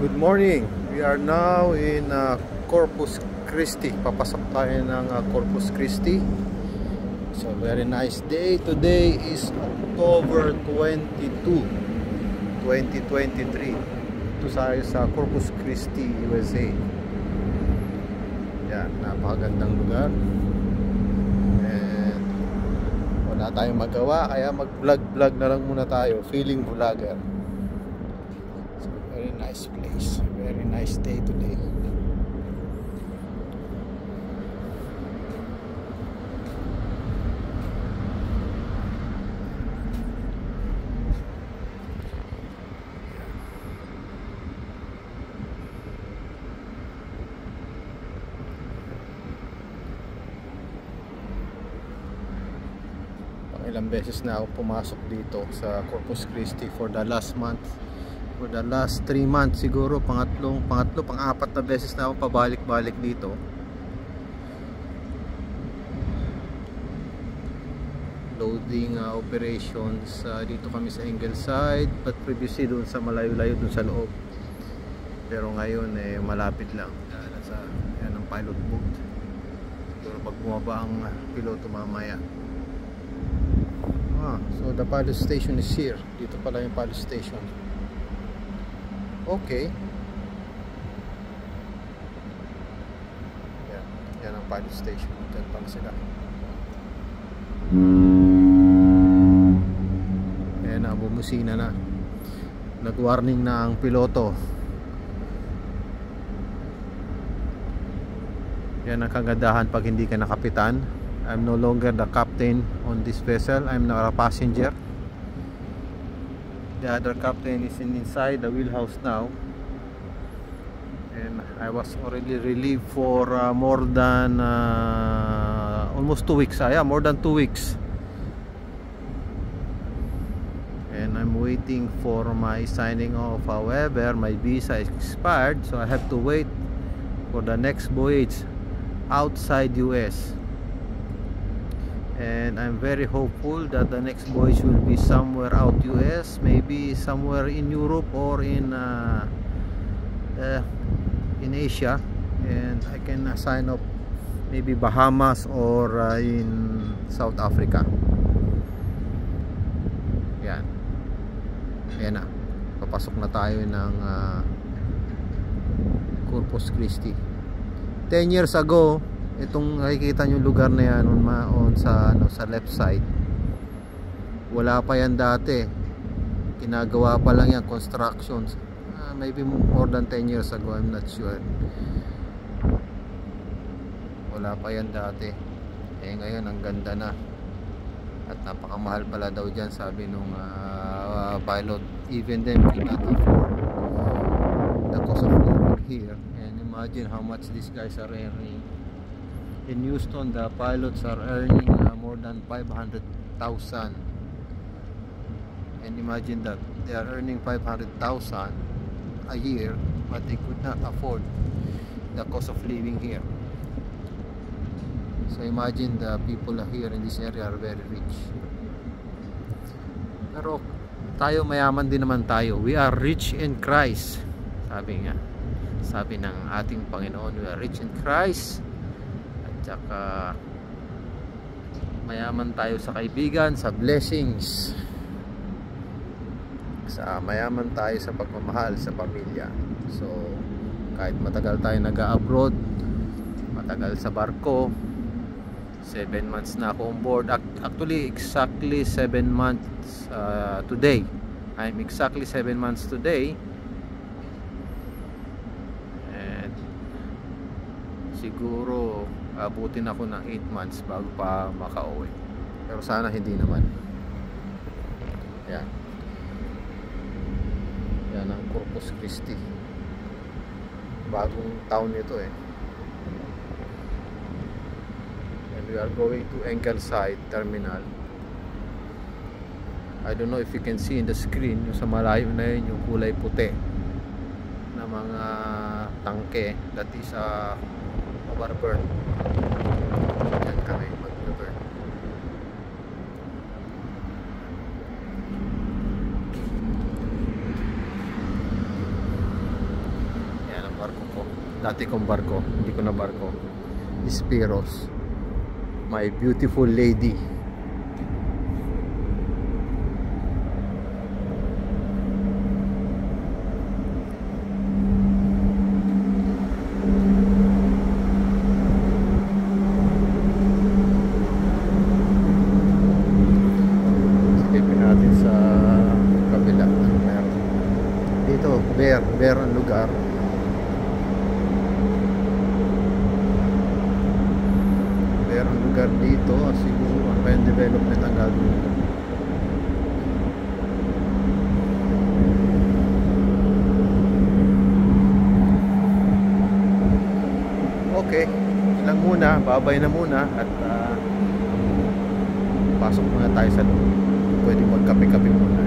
Good morning. We are now in Corpus Christi. Papasok tayo ng Corpus Christi. So very nice day. Today is October 22, 2023. Ito tayo sa Corpus Christi, USA. Yan, napakagandang lugar. And wala tayong magawa, kaya mag-vlog na lang muna tayo. Feeling vlogger. Very nice place, very nice day today. Ilang beses na ako pumasok dito sa Corpus Christi for the last month. For the last 3 months siguro, pang-apat na beses na ako pabalik-balik dito. Loading operations dito kami sa Ingleside, but previously doon sa malayo-layo doon sa loob. Pero ngayon malapit lang. Yan ang pilot boat. Pero pag bumaba ang piloto mamaya. So the pilot station is here. Dito pala yung pilot station. Okay. Yan ang pilot station. Diyan pala sila. Ayan na, bumusina na. Nag-warning na ang piloto. Yan ang kagandahan pag hindi ka nakapitan. I'm no longer the captain on this vessel. I'm now a passenger. The other captain is inside the wheelhouse now, and I was already relieved for more than almost 2 weeks. Yeah, more than 2 weeks. And I'm waiting for my signing off. However, my visa is expired, so I have to wait for the next voyage outside US. And I'm very hopeful that the next voyage will be somewhere out US, maybe somewhere in Europe or in Asia, and I can sign up maybe Bahamas or in South Africa. Yan. Ayan na. Papasok na tayo ng Corpus Christi. 10 years ago, itong nakikita nyo lugar na yan on sa left side, wala pa yan dati, ginagawa pa lang yan, constructions, maybe more than 10 years ago, I'm not sure. Wala pa yan dati, ngayon ang ganda na, at napakamahal pala daw dyan, sabi nung pilot. Even them cannot afford the cost of living here, and imagine how much these guys are earning. In Houston, the pilots are earning more than 500,000, and imagine that they are earning 500,000 a year, but they could not afford the cost of living here. So imagine the people here in this area are very rich. Pero tayo, mayaman din naman tayo. We are rich in Christ. Sabi ng ating Panginoon, we are rich in Christ. Tsaka mayaman tayo sa kaibigan, sa blessings, mayaman tayo sa pagmamahal sa pamilya. So kahit matagal tayo nag-abroad, matagal sa barko, 7 months na ako on board. Actually exactly 7 months today. I'm exactly 7 months today, and siguro abutin ako ng 8 months bago pa makauwi, pero sana hindi naman. Yan ang Corpus Christi, bagong town ito and we are going to Ingleside Terminal. I don't know if you can see in the screen, yung sa malayo na yun, yung kulay puti na mga tangke, that is overburn. Yan kami mag-burn. dati kong barko, hindi ko na barko, Spiros, my beautiful lady. Sa kabila dito, Bear ang lugar. Bear ang lugar dito. Siguro ano pa yung development ang gagawin. Okay, lang muna, babay na muna at pasok muna tayo sa loob. Pwede magkape-kape muna.